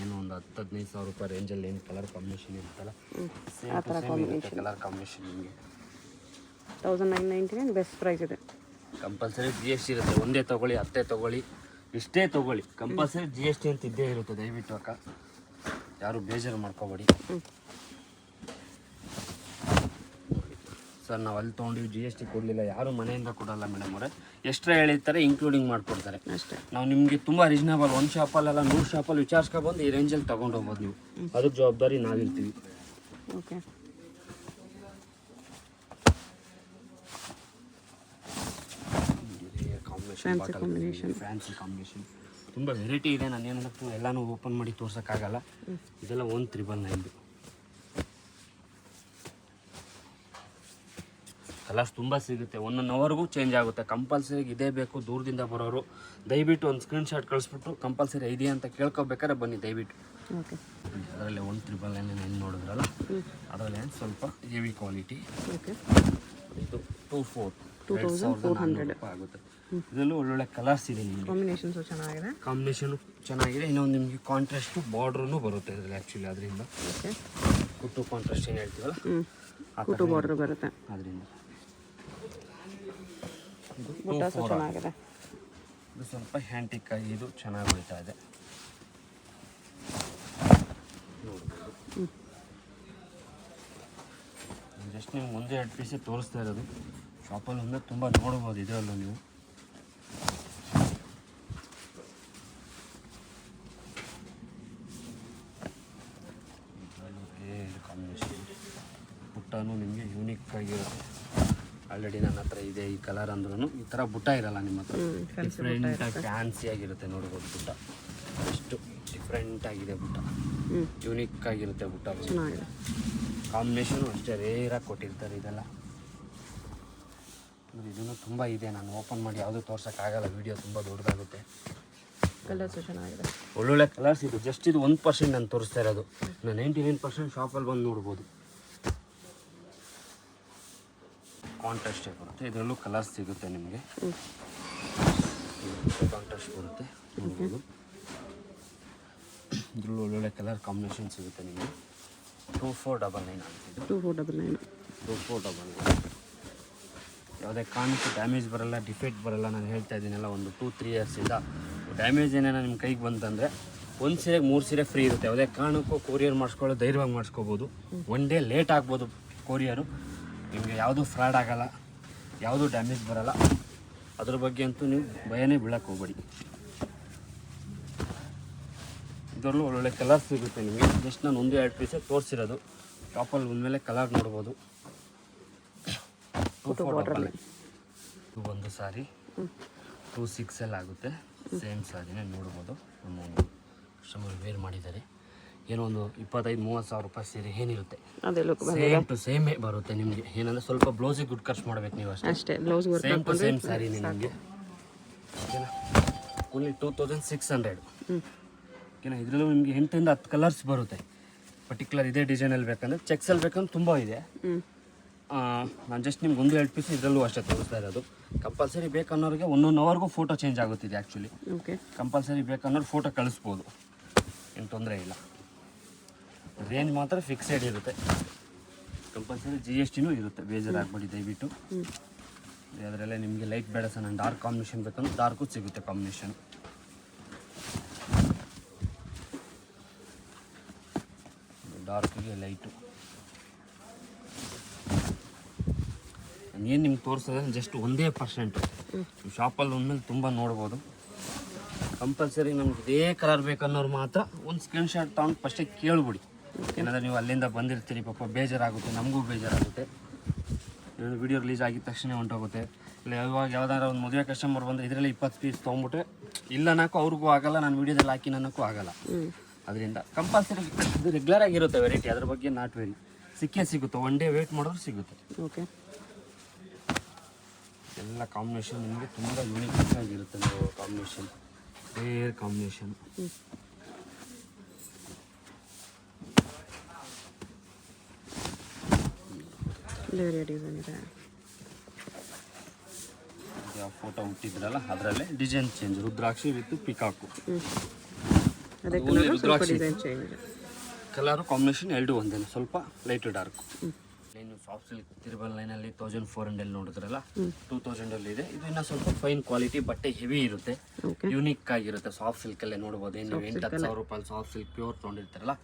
ಏನು ಒಂದು 10-15 ಸಾವಿರ ರೂಪಾಯಿ ರೇಂಜಲ್ಲಿ ಏನು ಕಲರ್ ಕಾಂಬಿನೇಷನ್ ಇರುತ್ತಲ್ಲ, ಸೇಮ್ ಕಲರ್ ಕಾಂಬಿನೇಷನ್ ನಿಮಗೆ 1999 ಬೆಸ್ಟ್ ಪ್ರೈಸ್ ಇದೆ. ಕಂಪಲ್ಸರಿ GST ಇರುತ್ತೆ. ಒಂದೇ ತೊಗೊಳ್ಳಿ, 10 ತೊಗೊಳ್ಳಿ, ಇಷ್ಟೇ ತೊಗೊಳ್ಳಿ, ಕಂಪಲ್ಸರಿ GST ಅಂತ ಇದ್ದೇ ಇರುತ್ತೆ. ದಯವಿಟ್ಟು ಅಕ್ಕ ಯಾರು ಬೇಜಾರು ಮಾಡ್ಕೋಬೇಡಿ. ಸರ್ ನಾವು ಅಲ್ಲಿ ತೊಗೊಂಡಿವಿ GST ಕೊಡಲಿಲ್ಲ, ಯಾರು ಮನೆಯಿಂದ ಕೊಡಲ್ಲ ಮೇಡಮ್ ಅವರೇ. ಎಕ್ಸ್ಟ್ರಾ ಹೇಳಿರ್ತಾರೆ, ಇನ್ಕ್ಲೂಡಿಂಗ್ ಮಾಡಿಕೊಡ್ತಾರೆ. ಅಷ್ಟೇ. ನಾವು ನಿಮಗೆ ತುಂಬ ರೀಸನಬಲ್, ಒಂದು ಶಾಪಲ್ಲೆಲ್ಲ 100 ಶಾಪಲ್ಲಿ ವಿಚಾರಿಸ್ಕೊಬಂದು ಈ ರೇಂಜಲ್ಲಿ ತೊಗೊಂಡು ಹೋಗ್ಬೋದು ನೀವು. ಅದ್ರ ಜವಾಬ್ದಾರಿ ನಾವಿರ್ತೀವಿ. ಓಕೆ. ಫ್ಯಾನ್ಸಿ ಕಾಂಬಿನೇಷನ್ ತುಂಬ ವೆರೈಟಿ ಇದೆ. ನಾನು ಏನಂದ್ರೆ ಎಲ್ಲನೂ ಓಪನ್ ಮಾಡಿ ತೋರ್ಸೋಕ್ಕಾಗಲ್ಲ. ಇದೆಲ್ಲ 1999. ಕಲರ್ಸ್ ತುಂಬ ಸಿಗುತ್ತೆ, 1 ಅವರ್ಗೂ ಚೇಂಜ್ ಆಗುತ್ತೆ. ಕಂಪಲ್ಸರಿ ಇದೇ ಬೇಕು ದೂರದಿಂದ ಬರೋರು ದಯವಿಟ್ಟು ಒಂದು ಸ್ಕ್ರೀನ್ಶಾಟ್ ಕಳಿಸ್ಬಿಟ್ಟು ಕಂಪಲ್ಸರಿ ಇದೆಯಾ ಅಂತ ಕೇಳ್ಕೊಬೇಕಾದ್ರೆ ಬನ್ನಿ ದಯವಿಟ್ಟು. ಓಕೆ. ಅದರಲ್ಲಿ 1999 ನೋಡಿದ್ರಲ್ಲ, ಅದರಲ್ಲಿ ಸ್ವಲ್ಪ ಹೆವಿ ಕ್ವಾಲಿಟಿ. ಓಕೆ. ಇದು 2400 ಆಗುತ್ತೆ. ಇದರಲ್ಲೂ ಒಳ್ಳೊಳ್ಳೆ ಕಲರ್ಸ್ ಇದೆ, ನಿಮಗೆ ಕಾಂಬಿನೇಷನ್ಸು ಚೆನ್ನಾಗಿದೆ. ಕಾಂಬಿನೇಷನು ಚೆನ್ನಾಗಿದೆ. ಇನ್ನೊಂದು ನಿಮಗೆ ಕಾಂಟ್ರಾಸ್ಟು ಬಾರ್ಡ್ರೂ ಬರುತ್ತೆ ಇದರಲ್ಲಿ ಆ್ಯಕ್ಚುಲಿ. ಅದರಿಂದ ಓಕೆ. ಕುಟ್ಟು ಕಾಂಟ್ರಾಸ್ಟ್ ಏನು ಹೇಳ್ತೀವಲ್ಲ, ಕುಟ್ಟು ಬಾರ್ಡರ್ ಬರುತ್ತೆ ಅದರಿಂದ. ಬುಟ್ಟಾಸು ಚೆನ್ನಾಗಿದೆ. ಇದು ಸ್ವಲ್ಪ ಹ್ಯಾಂಟಿಕ್ ಆಗಿ ಇದು ಚೆನ್ನಾಗಿ ಹೋಗ್ತಾ ಇದೆ. ಜಸ್ಟ್ ನೀವು ಮುಂದೆ 2 ಪೀಸೇ ತೋರಿಸ್ತಾ ಇರೋದು. ಶಾಪಲ್ಲಿ ಅಂದರೆ ತುಂಬ ನೋಡ್ಬೋದು ಇದರಲ್ಲೂ ನೀವು. ಕಾಂಬಿನೇಷನ್ ಬುಟ್ಟನೂ ನಿಮಗೆ ಯೂನಿಕ್ ಆಗಿರುತ್ತೆ. ಆಲ್ರೆಡಿ ನನ್ನ ಹತ್ರ ಇದೆ ಈ ಕಲರ್ ಅಂದ್ರೂ. ಈ ಥರ ಬುಟ್ಟ ಇರಲ್ಲ ನಿಮ್ಮ ಹತ್ರ, ಡಿಫ್ರೆಂಟಾಗಿ ಫ್ಯಾನ್ಸಿ ಆಗಿರುತ್ತೆ. ನೋಡ್ಬೋದು ಬುಟ್ಟ ಎಷ್ಟು ಡಿಫ್ರೆಂಟ್ ಆಗಿದೆ. ಬುಟ್ಟ ಯೂನಿಕ್ ಆಗಿರುತ್ತೆ. ಬುಟ್ಟ ಕಾಂಬಿನೇಷನು ಅಷ್ಟೇ ರೇರಾಗಿ ಕೊಟ್ಟಿರ್ತಾರೆ ಇದೆಲ್ಲ. ಇದನ್ನು ತುಂಬ ಇದೆ, ನಾನು ಓಪನ್ ಮಾಡಿ ಯಾವುದೂ ತೋರ್ಸೋಕ್ಕಾಗಲ್ಲ, ವೀಡಿಯೋ ತುಂಬ ದೊಡ್ಡದಾಗುತ್ತೆ. ಕಲರ್ಸು ಚೆನ್ನಾಗಿದೆ, ಒಳ್ಳೊಳ್ಳೆ ಕಲರ್ಸ್ ಇದು. ಜಸ್ಟ್ ಇದು 1% ನಾನು ತೋರಿಸ್ತಾ ಇರೋದು. ನಾನು 99% ಶಾಪಲ್ಲಿ ಬಂದು ನೋಡ್ಬೋದು. ಕಾಂಟ್ರಾಸ್ಟೇ ಬರುತ್ತೆ, ಇದರಲ್ಲೂ ಕಲರ್ಸ್ ಸಿಗುತ್ತೆ ನಿಮಗೆ. ಕಾಂಟ್ರಾಸ್ಟ್ ಬರುತ್ತೆ ನೋಡ್ಬೋದು. ಇದರಲ್ಲೂ ಒಳ್ಳೊಳ್ಳೆ ಕಲರ್ ಕಾಂಬಿನೇಷನ್ ಸಿಗುತ್ತೆ ನಿಮಗೆ. 2499 ಆಗ್ತಿದೆ. 2499 ಯಾವುದೇ ಕಾರಣಕ್ಕೂ ಡ್ಯಾಮೇಜ್ ಬರೋಲ್ಲ, ಡಿಫೆಕ್ಟ್ ಬರೋಲ್ಲ. ನಾನು ಹೇಳ್ತಾ ಇದ್ದೀನಲ್ಲ, ಒಂದು 2-3 ಇಯರ್ಸಿಂದ ಡ್ಯಾಮೇಜ್ ಏನೇನೋ ನಿಮ್ಮ ಕೈಗೆ ಬಂತಂದರೆ 1 ಸೀರೆಗೆ 3 ಸೀರೆ ಫ್ರೀ ಇರುತ್ತೆ. ಯಾವುದೇ ಕಾರಣಕ್ಕೂ ಕೊರಿಯರ್ ಮಾಡಿಸ್ಕೊಳ್ಳೋ ಧೈರ್ಯವಾಗಿ ಮಾಡಿಸ್ಕೋಬೋದು. 1 ಡೇ ಲೇಟ್ ಆಗ್ಬೋದು ಕೊರಿಯರು, ನಿಮಗೆ ಯಾವುದೂ ಫ್ರಾಡ್ ಆಗೋಲ್ಲ, ಯಾವುದೂ ಡ್ಯಾಮೇಜ್ ಬರೋಲ್ಲ. ಅದ್ರ ಬಗ್ಗೆ ಅಂತೂ ನೀವು ಭಯನೇ ಬೀಳಕ್ಕೆ ಹೋಗ್ಬೇಡಿ. ಇದರಲ್ಲೂ ಒಳ್ಳೊಳ್ಳೆ ಕಲರ್ ಸಿಗುತ್ತೆ ನಿಮಗೆ. ಜಸ್ಟ್ ನಾನು 1-2 ಪೀಸೇ ತೋರಿಸಿರೋದು. ಟಾಪಲ್ಲಿ ಬಂದಮೇಲೆ ಕಲರ್ ನೋಡ್ಬೋದು. 2499 ಇದು ಒಂದು ಸಾರಿ 26L ಆಗುತ್ತೆ. ಸೇಮ್ ಸಾರಿನೇ ನೋಡ್ಬೋದು. ನಮ್ಮ ಕಸ್ಟಮರ್ ವೇರ್ ಮಾಡಿದ್ದಾರೆ. ಏನೋ ಒಂದು 25-30 ಸಾವಿರ ರೂಪಾಯಿ ಸೀರೆ ಏನಿರುತ್ತೆ ಸೇಮ್ ಟು ಸೇಮೇ ಬರುತ್ತೆ ನಿಮಗೆ. ಏನಂದರೆ ಸ್ವಲ್ಪ ಬ್ಲೌಸಿಗೆ ದುಡ್ಡು ಖರ್ಚು ಮಾಡ್ಬೇಕು ನೀವು ಅಷ್ಟೇ. ಸೇಮ್ ಟು ಸೇಮ್ ಸ್ಯಾರಿನೇ ನಿಮಗೆ. ಓಕೆನಾ, ಓನ್ಲಿ 2600. ಓಕೆನಾ. ಇದರಲ್ಲೂ ನಿಮಗೆ 8ರಿಂದ 10 ಕಲರ್ಸ್ ಬರುತ್ತೆ. ಪರ್ಟಿಕ್ಯುಲರ್ ಇದೇ ಡಿಸೈನಲ್ಲಿ ಬೇಕಂದರೆ ಚೆಕ್ಸಲ್ಲಿ ಬೇಕಂದ್ರೆ ತುಂಬ ಇದೆ. ನಾನು ಜಸ್ಟ್ ನಿಮ್ಗೆ 1-2 ಪೀಸ್ ಇದರಲ್ಲೂ ಅಷ್ಟೇ ತೋರಿಸ್ತಾ ಇರೋದು. ಕಂಪಲ್ಸರಿ ಬೇಕನ್ನೋರಿಗೆ 1 ಅವರ್ಗೂ ಫೋಟೋ ಚೇಂಜ್ ಆಗುತ್ತಿದೆ ಆ್ಯಕ್ಚುಲಿ. ಕಂಪಲ್ಸರಿ ಬೇಕನ್ನೋರು ಫೋಟೋ ಕಳಿಸ್ಬೋದು, ಏನು ತೊಂದರೆ ಇಲ್ಲ. ರೇಂಜ್ ಮಾತ್ರ ಫಿಕ್ಸೆಡ್ ಇರುತ್ತೆ. ಕಂಪಲ್ಸರಿ GSTನೂ ಇರುತ್ತೆ, ಬೇಜಾರಾಗಬೇಡಿ ದಯವಿಟ್ಟು. ಅದರಲ್ಲೇ ನಿಮಗೆ ಲೈಟ್ ಬೇಡ ಸರ್, ನಾನು ಡಾರ್ಕ್ ಕಾಂಬಿನೇಷನ್ ಬೇಕಂದ್ರೆ ಡಾರ್ಕು ಸಿಗುತ್ತೆ ಕಾಂಬಿನೇಷನ್. ಡಾರ್ಕಿಗೆ ಲೈಟು ಏನು ನಿಮ್ಗೆ ತೋರಿಸೋದ್ರೆ ಜಸ್ಟ್ 1% ಶಾಪಲ್ಲಿ ಒಂದ್ಮೇಲೆ ತುಂಬ ನೋಡ್ಬೋದು. ಕಂಪಲ್ಸರಿ ನಮ್ಗೆ ಇದೇ ಕಲರ್ ಬೇಕನ್ನೋರು ಮಾತ್ರ ಒಂದು ಸ್ಕ್ರೀನ್ಶಾಟ್ ತೊಗೊಂಡು ಫಸ್ಟೇ ಕೇಳ್ಬಿಡಿ. ಏನಂದರೆ ನೀವು ಅಲ್ಲಿಂದ ಬಂದಿರ್ತೀರಿ, ಪಾಪ ಬೇಜಾರಾಗುತ್ತೆ, ನಮಗೂ ಬೇಜಾರಾಗುತ್ತೆ. ವಿಡಿಯೋ ರಿಲೀಸ್ ಆಗಿದ ತಕ್ಷಣ ಹೊಂಟೋಗುತ್ತೆ. ಇಲ್ಲ ಇವಾಗ ಯಾವ್ದಾದ್ರು ಒಂದು ಮದುವೆ ಕಸ್ಟಮರ್ ಬಂದರೆ ಇದರಲ್ಲಿ 20 ಪೀಸ್ ತೊಗೊಂಬಿಟ್ರೆ ಇಲ್ಲ ಅನ್ನೋಕ್ಕೂ ಅವ್ರಿಗೂ ಆಗಲ್ಲ, ನಾನು ವೀಡಿಯೋದಲ್ಲಿ ಹಾಕಿ ಅನ್ನೋಕ್ಕೂ ಆಗಲ್ಲ. ಅದರಿಂದ ಕಂಪಲ್ಸರಿ ಇದು ರೆಗ್ಯುಲರ್ ಆಗಿರುತ್ತೆ ವೆರೈಟಿ, ಅದ್ರ ಬಗ್ಗೆ ನಾಟ್ ವೆರಿ ಸಿಕ್ಕೇ ಸಿಗುತ್ತೆ. 1 ಡೇ ವೇಟ್ ಮಾಡೋದು ಸಿಗುತ್ತೆ. ಓಕೆ. ಎಲ್ಲ ಕಾಂಬಿನೇಷನ್ ನಿಮಗೆ ತುಂಬ ಯೂನಿಕ್ ಆಗಿರುತ್ತೆ. ನೀವು ಕಾಂಬಿನೇಷನ್ ರೇರ್ ಕಾಂಬಿನೇಷನ್. ಡಿಸೈನ್ ಇದೆ. ಯಾವ ಫೋಟೋ ಹುಟ್ಟಿದ್ರಲ್ಲ ಅದರಲ್ಲೇ design change. Rudrakshi with peacock. Rudrakshi colour combination 2 ಒಂದೇ, ಸ್ವಲ್ಪ light dark. Line soft silk ತಿರುಬಲ್ ಲೈನಲ್ಲಿ 1400 ನೋಡಿದ್ರಲ್ಲ 2000 ಇದೆ. ಇದು ಇನ್ನೂ ಸ್ವಲ್ಪ ಫೈನ್ ಕ್ವಾಲಿಟಿ ಬಟ್ಟೆ, ಹೆವಿ ಇರುತ್ತೆ, ಯೂನಿಕ್ ಆಗಿರುತ್ತೆ. ಸಾಫ್ಟ್ ಸಿಲ್ಕಲ್ಲೇ ನೋಡ್ಬೋದು. ಏನು 8-10 ಸಾವಿರ ರೂಪಾಯಿ ಸಾಫ್ಟ್ ಸಿಲ್ಕ್ ಪ್ಯೂರ್ ತೊಗೊಂಡಿರ್ತಾರಲ್ಲ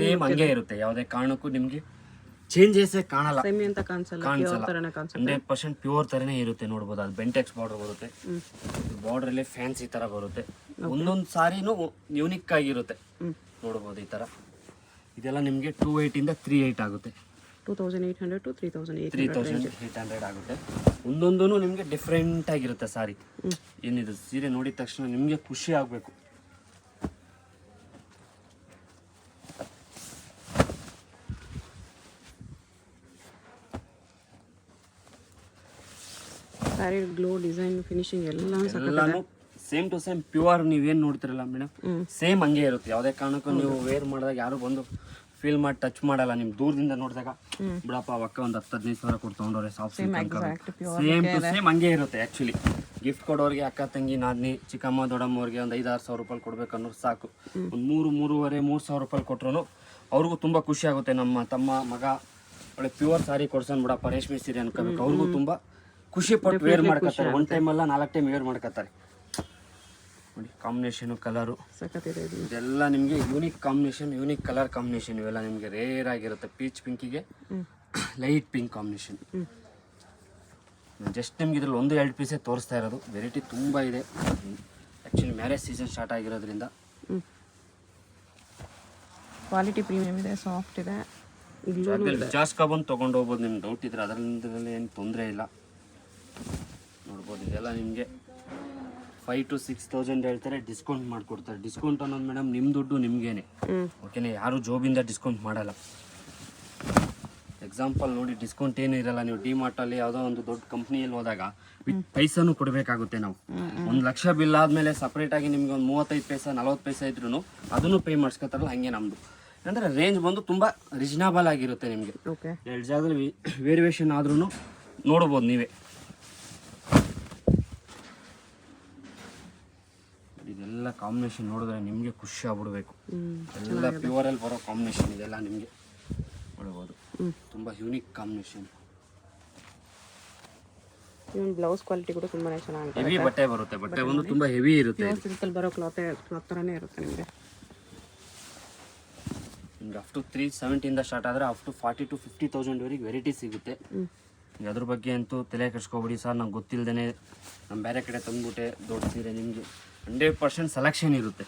ಸೇಮ್ ಹಂಗೆ ಇರುತ್ತೆ. ಯಾವುದೇ ಕಾರಣಕ್ಕೂ ನಿಮಗೆ ಚೇಂಜಸ್ಸೇ ಕಾಣಲ್ಲ, ಸೆಮಿ ಅಂತ ಕಾಣಿಸಲ್ಲ, ಪ್ಯೂರ್ ತರನೇ ಕಾಣಿಸುತ್ತೆ. 100% ಪ್ಯೂರ್ ಥರನೇ ಇರುತ್ತೆ ನೋಡ್ಬೋದು. ಅದು ಬೆಂಟೆಕ್ಸ್ ಬಾರ್ಡರ್ ಬರುತ್ತೆ, ಬಾರ್ಡ್ರಲ್ಲಿ ಫ್ಯಾನ್ಸಿ ಥರ ಬರುತ್ತೆ. ಒಂದೊಂದು ಸಾರಿನೂ ಯೂನಿಕ್ ಆಗಿರುತ್ತೆ ನೋಡ್ಬೋದು ಈ ಥರ. ಇದೆಲ್ಲ ನಿಮಗೆ 280 ಇಂದ 380 ಆಗುತ್ತೆ. 2800 to 3800 ಆಗುತ್ತೆ. ಒಂದೊಂದೂ ನಿಮಗೆ ಡಿಫ್ರೆಂಟ್ ಆಗಿರುತ್ತೆ ಸಾರಿ. ಏನಿದು ಸೀರೆ ನೋಡಿದ ತಕ್ಷಣ ನಿಮಗೆ ಖುಷಿ ಆಗಬೇಕು. ಸ್ಯಾರಿ ಗ್ಲೋ, ಡಿಸೈನ್, ಫಿನಿಶಿಂಗ್ ಎಲ್ಲಾನು ಸೇಮ್ ಟು ಸೇಮ್ ಪ್ಯೂರ್. ನೀವೇನು ನೋಡ್ತಿರಲ್ಲ ಮೇಡಮ್, ಸೇಮ್ ಹಂಗೆ ಇರುತ್ತೆ. ಯಾವುದೇ ಕಾರಣಕ್ಕೂ ನೀವು ವೇರ್ ಮಾಡಿದಾಗ ಯಾರು ಬಂದು ಫೀಲ್ ಮಾಡಿ ಟಚ್ ಮಾಡಲ್ಲ. ನಿಮ್ ದೂರದಿಂದ ನೋಡಿದಾಗ ಬಿಡಪ್ಪ ಅವಕ್ಕ ಒಂದು 10-15 ಸಾವಿರ ಕೊಟ್ಟು ತೊಗೊಂಡವ್ರೆ ಸಾಫ್ಟ್ ಸೇಮ್ ಟು ಸೇಮ್ ಹಂಗೆ ಇರುತ್ತೆ. ಆ್ಯಕ್ಚುಲಿ ಗಿಫ್ಟ್ ಕೊಡೋರಿಗೆ, ಅಕ್ಕ ತಂಗಿ ನಾದಿನಿ ಚಿಕ್ಕಮ್ಮ ದೊಡ್ಡಮ್ಮವ್ರಿಗೆ ಒಂದು 5-6 ಸಾವಿರ ರೂಪಾಯಿ ಕೊಡ್ಬೇಕು ಅನ್ನೋರು ಸಾಕು. ಒಂದು 3-3.5 ಸಾವಿರ ರೂಪಾಯಿ ಕೊಟ್ಟರು ಅವ್ರಿಗೂ ತುಂಬ ಖುಷಿ ಆಗುತ್ತೆ. ನಮ್ಮ ತಮ್ಮ ಮಗ ಒಳ್ಳೆ ಪ್ಯೂರ್ ಸಾರಿ ಕೊಡ್ಸೋನ್ ಬಿಡಪ್ಪ ರೇಷ್ಮೆ ಸೀರೆ ಅನ್ಕೋಬೇಕು. ಅವ್ರಿಗೂ ತುಂಬ ಖುಷಿ ಪಟ್ಟು ವೇರ್ ಮಾಡ್ಕೊತಾರೆ. 1 ಟೈಮಲ್ಲ 4 ಟೈಮ್ ವೇರ್ ಮಾಡ್ಕೊತಾರೆ. ನೋಡಿ ಕಾಂಬಿನೇಷನು, ಕಲರು ಇದೆಲ್ಲ ನಿಮಗೆ unique combination, unique colour combination. ಇವೆಲ್ಲ ನಿಮಗೆ ರೇರ್ ಆಗಿರುತ್ತೆ. ಪೀಚ್ ಪಿಂಕಿಗೆ ಲೈಟ್ ಪಿಂಕ್ ಕಾಂಬಿನೇಷನ್. ಜಸ್ಟ್ ನಿಮ್ಗೆ ಇದ್ರಲ್ಲಿ 1-2 ಪೀಸೇ ತೋರಿಸ್ತಾ ಇರೋದು. ವೆರೈಟಿ ತುಂಬ ಇದೆ. ಆ್ಯಕ್ಚುಲಿ ಮ್ಯಾರೇಜ್ ಸೀಸನ್ ಸ್ಟಾರ್ಟ್ ಆಗಿರೋದ್ರಿಂದ ಕ್ವಾಲಿಟಿ ಪ್ರೀಮಿಯಂ ಇದೆ, ಸಾಫ್ಟ್ ಇದೆ. ಜಾಸ್ತಿ ಬಂದು ತೊಗೊಂಡು ಹೋಗ್ಬೋದು. ನಿಮ್ಗೆ ಡೌಟ್ ಇದ್ರೆ ಅದರಿಂದ ಏನು ತೊಂದರೆ ಇಲ್ಲ. ನೋಡ್ಬೋದು ಇದೆಲ್ಲ ನಿಮಗೆ 5,000 to 6,000 ಹೇಳ್ತಾರೆ, ಡಿಸ್ಕೌಂಟ್ ಮಾಡಿಕೊಡ್ತಾರೆ. ಡಿಸ್ಕೌಂಟ್ ಅನ್ನೋದು ಮೇಡಮ್ ನಿಮ್ಮ ದುಡ್ಡು ನಿಮಗೇನೆ, ಓಕೆನಾ? ಯಾರು ಜೋಬಿಂದ ಡಿಸ್ಕೌಂಟ್ ಮಾಡಲ್ಲ. ಎಕ್ಸಾಂಪಲ್ ನೋಡಿ, ಡಿಸ್ಕೌಂಟ್ ಏನು ಇರಲ್ಲ. ನೀವು ಡಿಮಾರ್ಟಲ್ಲಿ ಯಾವುದೋ ಒಂದು ದೊಡ್ಡ ಕಂಪ್ನಿಯಲ್ಲಿ ಹೋದಾಗ ವಿತ್ ಪೈಸನೂ ಕೊಡಬೇಕಾಗುತ್ತೆ. ನಾವು 1 ಲಕ್ಷ ಬಿಲ್ ಆದಮೇಲೆ ಸಪ್ರೇಟಾಗಿ ನಿಮಗೆ ಒಂದು 35 ಪೈಸೆ 40 ಪೈಸೆ ಇದ್ರೂ ಅದನ್ನು ಪೇ ಮಾಡಿಸ್ಕೊತಾರಲ್ಲ, ಹಂಗೆ ನಮ್ಮದು. ಅಂದರೆ ರೇಂಜ್ ಬಂದು ತುಂಬ ರೀಸನಬಲ್ ಆಗಿರುತ್ತೆ. ನಿಮಗೆ 2 ಜಾಗದಲ್ಲಿ ವೇರಿಯೇಷನ್ ಆದ್ರೂ ನೋಡ್ಬೋದು ನೀವೇ. ಇದೆಲ್ಲ ಕಾಂಬಿನೇಷನ್ ನೋಡಿದ್ರೆ ನಿಮಗೆ ಖುಷಿ ಆಗ್ಬಿಡ್ಬೇಕು. ಎಲ್ಲ ಪ್ಯೂರಲ್ಲಿ ಬರೋ ಕಾಂಬಿನೇಷನ್ ಇದೆಲ್ಲ ನಿಮಗೆ ನೋಡ್ಬೋದು. ತುಂಬ ಯೂನಿಕ್ ಕಾಂಬಿನೇಷನ್. ಇವನ್ ಬ್ಲೌಸ್ ಕ್ವಾಲಿಟಿ ಕೂಡ ತುಂಬಾನೇ ಚೆನ್ನಾಗಿದೆ. ಹೆವಿ ಬಟ್ಟೆ ಬರುತ್ತೆ. ಬಟ್ಟೆ ಒಂದು ತುಂಬ ಹೆವಿ ಇರುತ್ತೆ. ಸಿಲ್ಕಲ್ಲಿ ಬರೋ ಕ್ಲಾತ್ ಥರನೇ ಇರುತ್ತೆ ನಿಮಗೆ. ನಿಮ್ಗೆ ಅಪ್ ಟು 370 ಇಂದ ಸ್ಟಾರ್ಟ್ ಆದರೆ ಅಪ್ ಟು 40,000 to 50,000 ವರೆಗೆ ವೆರೈಟಿ ಸಿಗುತ್ತೆ. ಅದ್ರ ಬಗ್ಗೆ ಅಂತೂ ತಲೆ ಕೆಡ್ಸ್ಕೊಬಿಡಿ ಸರ್, ನಂಗೆ ಗೊತ್ತಿಲ್ಲದೇ ನಮ್ಮ ಬೇರೆ ಕಡೆ ತಂದ್ಬಿಟ್ಟೆ ದೊಡ್ಡ ಸೀರೆ. ನಿಮಗೆ 100% ಸೆಲೆಕ್ಷನ್ ಇರುತ್ತೆ.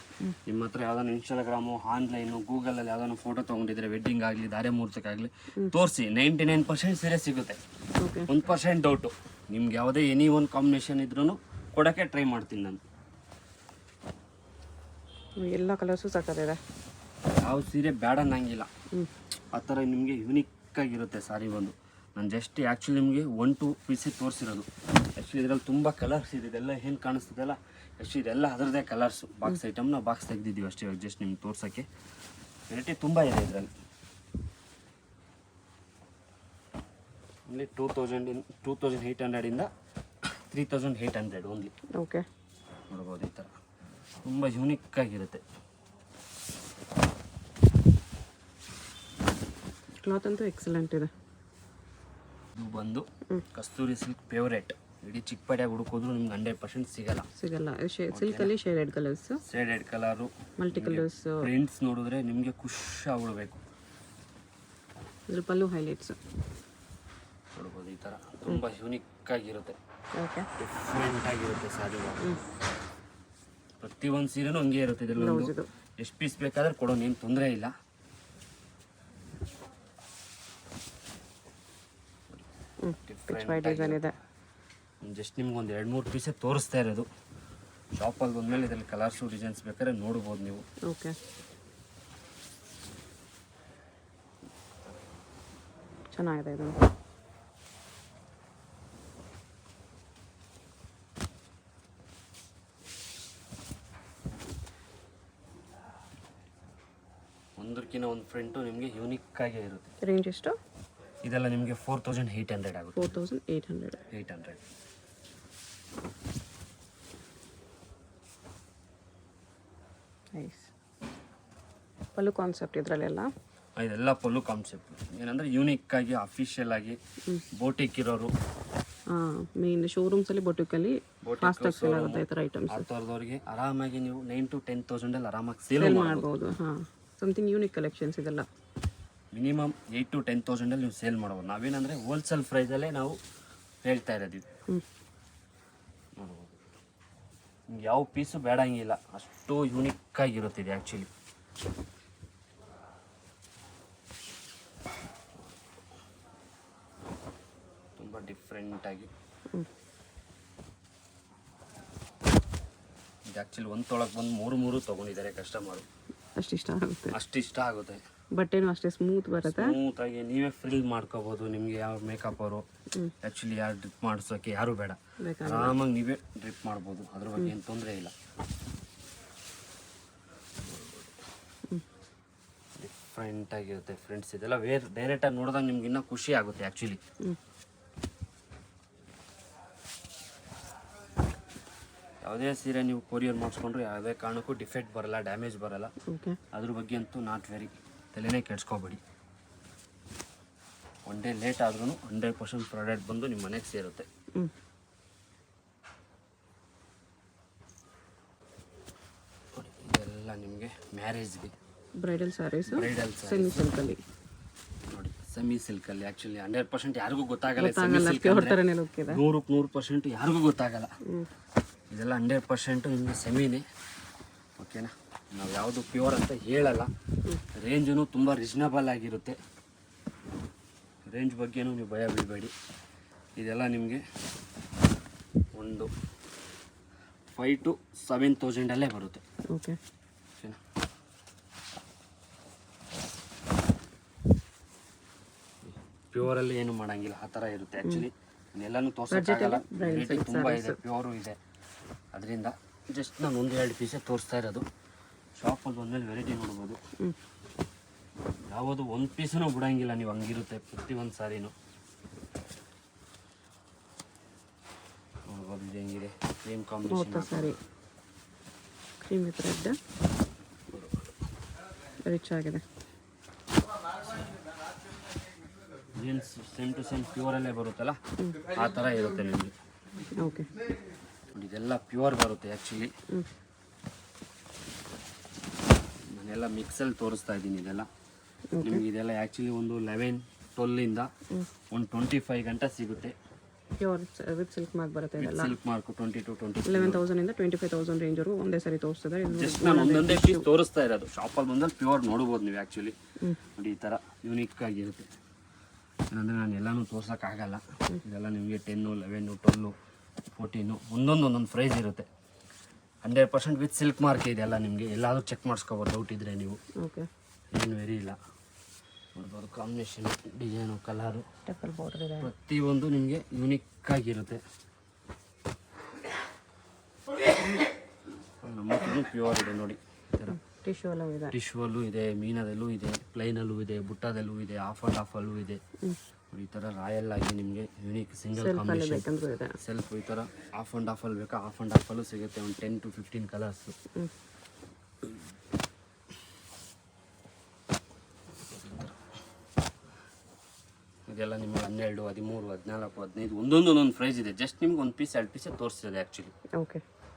ನಿಮ್ಮ ಹತ್ರ ಯಾವ್ದಾನ ಇನ್ಸ್ಟಾಗ್ರಾಮು, ಆನ್ಲೈನು, ಗೂಗಲಲ್ಲಿ ಯಾವ್ದಾನ ಫೋಟೋ ತೊಗೊಂಡಿದ್ರೆ ವೆಡ್ಡಿಂಗ್ ಆಗಲಿ, ಧಾರೆ ಮುಹೂರ್ತಕ್ಕಾಗಲಿ ತೋರಿಸಿ 99% ಸೀರೆ ಸಿಗುತ್ತೆ. 1% ಡೌಟು. ನಿಮ್ಗೆ ಯಾವುದೇ ಎನಿ ಒಂದು ಕಾಂಬಿನೇಷನ್ ಇದ್ರೂ ಕೊಡೋಕ್ಕೆ ಟ್ರೈ ಮಾಡ್ತೀನಿ ನಾನು. ಎಲ್ಲ ಕಲರ್ಸು ಸಾಕಾಗಿದೆ. ಯಾವ ಸೀರೆ ಬೇಡ ಅನ್ನಂಗಿಲ್ಲ. ಆ ಥರ ನಿಮಗೆ ಯೂನಿಕ್ ಆಗಿರುತ್ತೆ ಸಾರಿ ಒಂದು. ನಾನು ಜಸ್ಟ್ ಆ್ಯಕ್ಚುಲಿ ನಿಮಗೆ 1-2 ಪೀಸೇ ತೋರಿಸಿರೋದು. ಆ್ಯಕ್ಚುಲಿ ಇದರಲ್ಲಿ ತುಂಬ ಕಲರ್ಸ್ ಇದೆ. ಇದೆಲ್ಲ ಏನು ಕಾಣಿಸ್ತದಲ್ಲ, ಆ್ಯಕ್ಚುಲಿ ಇದೆಲ್ಲ ಅದರದ್ದೇ ಕಲರ್ಸು. ಬಾಕ್ಸ್ ಐಟಮ್ನ ಬಾಕ್ಸ್ ತೆಗೆದಿದ್ದೀವಿ ಅಷ್ಟೇ ಇವಾಗ ಜಸ್ಟ್ ನಿಮ್ಗೆ ತೋರ್ಸೋಕ್ಕೆ. ವೆರೈಟಿ ತುಂಬ ಇದೆ ಇದರಲ್ಲಿ. ಓನ್ಲಿ 2,800 ಇಂದ 3,800 ಓನ್ಲಿ. ಓಕೆ, ನೋಡ್ಬೋದು ಈ ಥರ ತುಂಬ ಯೂನಿಕ್ ಆಗಿರುತ್ತೆ. ಕ್ಲಾತ್ ಅಂತೂ ಎಕ್ಸಲೆಂಟ್ ಇದೆ. ಇದು ಬಂದು ಕಸ್ತೂರಿ ಸಿಲ್ಕ್ ಫೇವ್ರೇಟ್. ಇಡೀ ಚಿಕ್ಕಪೇಟೆಗೆ ಹುಡುಕಿದ್ರು ನಿಮ್ಗೆ 100% ಸಿಗಲ್ಲ. ಸಿಲ್ಕಲ್ಲಿ shaded colours, shaded colour, multi colours, prints ನೋಡಿದ್ರೆ ನಿಮಗೆ ಖುಷಿ ಆಗ್ಬಿಡ್ಬೇಕು. ಇದ್ರ ಪಲ್ಲು ಹೈಲೈಟ್ಸ್ ನೋಡ್ಬೋದು ಈ ಥರ ತುಂಬ ಯೂನಿಕ್ ಆಗಿರುತ್ತೆ. ಓಕೆ, ಡಿಫ್ರೆಂಟ್ ಆಗಿರುತ್ತೆ ಸಾರಿ. ಪ್ರತಿಯೊಂದು ಸೀರೆನೂ ಹಂಗೆ ಇರುತ್ತೆ. ಇದರಲ್ಲಿ ಎಷ್ಟು ಪೀಸ್ ಬೇಕಾದ್ರೆ ಕೊಡೋಣ, ಏನು ತೊಂದರೆ ಇಲ್ಲ. ಡಿಸೈನ್ ಇದೆ. ಜಸ್ಟ್ ನಿಮ್ಗೆ ಒಂದು 2-3 ಪೀಸೇ ತೋರಿಸ್ತಾ ಇರೋದು. ಶಾಪಲ್ಲಿ ಬಂದಮೇಲೆ ಇದರಲ್ಲಿ ಕಲರ್ಸು ಡಿಸೈನ್ಸ್ ಬೇಕಾದ್ರೆ ನೋಡ್ಬೋದು ನೀವು. ಓಕೆ, ಚೆನ್ನಾಗಿದೆ ಇದು. ಒಂದಕ್ಕಿಂತ ಒಂದು ಫ್ರಂಟು ನಿಮಗೆ ಯೂನಿಕ್ ಆಗೇ ಇರುತ್ತೆ. ರೇಂಜ್ ಎಷ್ಟು? ಇದೆಲ್ಲ ನಿಮಗೆ 4,800 ಆಗುತ್ತೆ. 4,800. ನೈಸ್. ಪಲ್ಲು ಕಾನ್ಸೆಪ್ಟ್ ಇದರಲ್ಲೆಲ್ಲ. ಇದೆಲ್ಲ ಪಲ್ಲು ಕಾನ್ಸೆಪ್ಟ್ ಏನಂದರೆ ಯೂನಿಕ್ ಆಗಿ ಅಫಿಷಿಯಲ್ ಆಗಿ ಬೋಟಿಕ್ ಇರೋರು, ಮೇನ್ ಶೋರೂಮ್ಸಲ್ಲಿ ಬೋಟಿಕಲ್ಲಿ ಫಾಸ್ಟಾಗಿ ಸೇಲ್ ಆಗುತ್ತೆ ಈ ಥರ ಐಟಮ್ಸ್. ಆ ಥರದವ್ರಿಗೆ ಆರಾಮಾಗಿ ನೀವು 9,000 to 10,000 ಆರಾಮಾಗಿ ಸೇಲ್ ಮಾಡ್ಬೋದು. ಹಾಂ, ಸಮಥಿಂಗ್ ಯೂನಿಕ್ ಕಲೆಕ್ಷನ್ಸ್ ಇದೆಲ್ಲ. ಮಿನಿಮಮ್ 8,000 to 10,000 ನೀವು ಸೇಲ್ ಮಾಡ್ಬೋದು. ನಾವೇನಂದರೆ ಹೋಲ್ಸೇಲ್ ಪ್ರೈಸಲ್ಲೇ ನಾವು ಹೇಳ್ತಾ ಇರೋದು ಇದು. ನೋಡ್ಬೋದು, ನಿಮ್ಗೆ ಯಾವ ಪೀಸು ಬೇಡಂಗಿಲ್ಲ, ಅಷ್ಟು ಯೂನಿಕ್ಕಾಗಿರುತ್ತೆ ಇದು ಆ್ಯಕ್ಚುಲಿ. ತುಂಬ ಡಿಫ್ರೆಂಟಾಗಿ ಇದು ಆ್ಯಕ್ಚುಲಿ ಒಂದು ತೊಳಕ್ಕೆ ಬಂದು ಮೂರು ತೊಗೊಂಡಿದ್ದಾರೆ ಕಸ್ಟಮರು. ಅಷ್ಟು ಇಷ್ಟ ಆಗುತ್ತೆ. ಬಟ್ಟೆನೂ ಅಷ್ಟೇ ಸ್ಮೂತ್ ಬರುತ್ತೆ. ಸ್ಮೂತಾಗಿ ನೀವೇ ಫ್ರಿಲ್ ಮಾಡ್ಕೋಬೋದು. ನಿಮಗೆ ಯಾವ ಮೇಕಪ್ ಅವರು ಆ್ಯಕ್ಚುಲಿ ಯಾರು ಡ್ರಿಪ್ ಮಾಡಿಸೋಕ್ಕೆ ಯಾರೂ ಬೇಡ, ಆರಾಮಾಗಿ ನೀವೇ ಡ್ರಿಪ್ ಮಾಡ್ಬೋದು. ಅದ್ರ ಬಗ್ಗೆ ಏನು ತೊಂದರೆ ಇಲ್ಲ. ಡಿಫ್ರೆಂಟಾಗಿರುತ್ತೆ ಫ್ರೆಂಡ್ಸ್. ಇದೆಲ್ಲ ಡೈರೆಕ್ಟಾಗಿ ನೋಡಿದಾಗ ನಿಮ್ಗೆ ಇನ್ನೂ ಖುಷಿ ಆಗುತ್ತೆ ಆ್ಯಕ್ಚುಲಿ. ಯಾವುದೇ ಸೀರೆ ನೀವು ಕೊರಿಯರ್ ಮಾಡಿಸ್ಕೊಂಡ್ರೆ ಯಾವುದೇ ಕಾರಣಕ್ಕೂ ಡಿಫೆಕ್ಟ್ ಬರಲ್ಲ, ಡ್ಯಾಮೇಜ್ ಬರಲ್ಲ. ಅದ್ರ ಬಗ್ಗೆ ಅಂತೂ ನಾಟ್ ವೆರಿ ತಲೆನೇ ಕೆಡ್ಸ್ಕೊಬೇಡಿ. ಒನ್ ಡೇ ಲೇಟ್ ಆದ್ರೂ 100% ಪ್ರಾಡಕ್ಟ್ ಬಂದು ನಿಮ್ಮ ಮನೆಗೆ ಸೇರುತ್ತೆ. ಇದೆಲ್ಲ ನಿಮಗೆ ಮ್ಯಾರೇಜ್ಗೆ ಬ್ರೈಡಲ್ ಸ್ಯಾರೀಸ್ ನೋಡಿ, ಸೆಮಿ ಸಿಲ್ಕಲ್ಲಿ ಆ್ಯಕ್ಚುಲಿ 100% ಯಾರಿಗೂ ಗೊತ್ತಾಗಲ್ಲ. 100% ಯಾರಿಗೂ ಗೊತ್ತಾಗಲ್ಲ. ಇದೆಲ್ಲ 100% ನಿಮಗೆ ಸೆಮಿನೇ, ಓಕೆನಾ. ನಾವು ಯಾವುದು ಪ್ಯೂರ್ ಅಂತ ಹೇಳಲ್ಲ. ರೇಂಜೂ ತುಂಬ ರೀಸ್ನಬಲ್ ಆಗಿರುತ್ತೆ. ರೇಂಜ್ ಬಗ್ಗೆನೂ ನೀವು ಭಯ ಬೀಳಬೇಡಿ. ಇದೆಲ್ಲ ನಿಮಗೆ ಒಂದು 5,000 to 7,000 ಬರುತ್ತೆ. ಓಕೆ, ಓಕೆನಾ. ಪ್ಯೂರಲ್ಲಿ ಏನು ಮಾಡೋಂಗಿಲ್ಲ, ಆ ಥರ ಇರುತ್ತೆ ಆ್ಯಕ್ಚುಲಿ. ಎಲ್ಲನೂ ತೋರ್ಸೋಕ್ಕಾಗಲ್ಲ, ರೇಟಿಂಗ್ ತುಂಬ ಇದೆ, ಪ್ಯೂರು ಇದೆ. ಅದರಿಂದ ಜಸ್ಟ್ ನಾನು 1-2 ಪೀಸೇ ತೋರಿಸ್ತಾ ಇರೋದು. ಶಾಪಲ್ಲಿ ಬಂದಮೇಲೆ ವೆರೈಟಿ ನೋಡ್ಬೋದು. ಯಾವುದು ಒಂದು ಪೀಸೂ ಬಿಡೋಂಗಿಲ್ಲ ನೀವು, ಹಂಗಿರುತ್ತೆ ಪ್ರತಿಯೊಂದು ಸಾರಿನೂ ನೋಡ್ಬೋದು. ಇದು ಹೆಂಗಿದೆ cream combination sorry, cream with red rich ಆಗಿದೆ. ಜೀನ್ಸ್ ಸೇಮ್ ಟು ಸೇಮ್ ಪ್ಯೂರಲ್ಲೇ ಬರುತ್ತಲ್ಲ, ಆ ಥರ ಇರುತ್ತೆ ನಿಮಗೆ. ಓಕೆ, ಇದೆಲ್ಲ ಪ್ಯೂರ್ ಬರುತ್ತೆ ಆ್ಯಕ್ಚುಲಿ. ನಾನೆಲ್ಲ ಮಿಕ್ಸಲ್ಲಿ ತೋರಿಸ್ತಾ ಇದ್ದೀನಿ. ಇದೆಲ್ಲ ನಿಮ್ಗೆ ಇದೆಲ್ಲ ಆ್ಯಕ್ಚುಲಿ ಒಂದು 11-12 ಒಂದು 25 ಗಂಟೆ ಸಿಗುತ್ತೆ. ಪ್ಯೂರ್ ವಿತ್ ಸಿಲ್ಕ್ ಮಾರ್ಕ್ ಬರುತ್ತೆ. ಇದೆಲ್ಲ ಸಿಲ್ಕ್ ಮಾರ್ಕ್ 20 to 25 11,000 ಇಂದ 25,000 ರೇಂಜರು ಒಂದೇ ಸರಿ ತೋರಿಸ್ತದೆ. ಜಸ್ಟ್ ನಾನು ಒಂದೊಂದೇ ಪೀಸ್ ತೋರಿಸ್ತಾ ಇರೋದು. ಶಾಪಲ್ಲಿ ಬಂದಲ್ಲಿ ಪ್ಯೂರ್ ನೋಡ್ಬೋದು ನೀವು ಆ್ಯಕ್ಚುಲಿ. ನೋಡಿ ಈ ಥರ ಯೂನಿಕ್ ಆಗಿರುತ್ತೆ. ಏನಂದರೆ ನಾನು ಎಲ್ಲನೂ ತೋರ್ಸೋಕ್ಕಾಗಲ್ಲ. ಇದೆಲ್ಲ ನಿಮಗೆ 10, 11, 12, 14 ಒಂದೊಂದು ಪ್ರೈಸ್ ಇರುತ್ತೆ. 100% ವಿತ್ ಸಿಲ್ಕ್ ಮಾರ್ಕ್ ಇದೆಲ್ಲ. ನಿಮಗೆ ಎಲ್ಲಾದರೂ ಚೆಕ್ ಮಾಡಿಸ್ಕೋಬೋದು ಡೌಟ್ ಇದ್ದರೆ ನೀವು. ಓಕೆ, ಏನು ವೆರಿ ಇಲ್ಲ. ನೋಡ್ಬೋದು combination, design, colour, tepal border ಇದೆ. ಪ್ರತಿಯೊಂದು ನಿಮಗೆ ಯೂನಿಕ್ಕಾಗಿರುತ್ತೆ. ನಮ್ಮ ಪ್ಯೂರ್ ಇದೆ ನೋಡಿ. ಈ ಥರ ಟಿಶ್ಯೂಲ್ಲೂ ಇದೆ, ಟಿಶ್ಯೂಲ್ಲೂ ಇದೆ, ಮೀನದಲ್ಲೂ ಇದೆ, ಪ್ಲೈನಲ್ಲೂ ಇದೆ, ಬುಟ್ಟದಲ್ಲೂ ಇದೆ, ಆಫ್ ಆ್ಯಂಡ್ ಆಫಲ್ಲೂ ಇದೆ. ಈ ಥರ ರಾಯಲ್ ಆಗಿ ನಿಮಗೆ ಯೂನಿಕ್ ಸಿಂಗಲ್ ಕಾಂಬಿನೇಷನ್ ಸೆಲ್ಫ್. ಈ ಥರ ಆಫ್ ಆ್ಯಂಡ್ ಆಫಲ್ಲಿ ಬೇಕಾ ಆಫ್ ಆ್ಯಂಡ್ ಆಫಲ್ಲೂ ಸಿಗುತ್ತೆ. ಒಂದು 10 to 15 ಕಲರ್ಸು. ಇದೆಲ್ಲ ನಿಮಗೆ 12, 13, 14, 15 ಒಂದೊಂದು ಪ್ರೈಸ್ ಇದೆ. ಜಸ್ಟ್ ನಿಮ್ಗೆ 1 ಪೀಸ್ 2 ಪೀಸೇ ತೋರಿಸ್ತದೆ ಆ್ಯಕ್ಚುಲಿ. ಓಕೆ.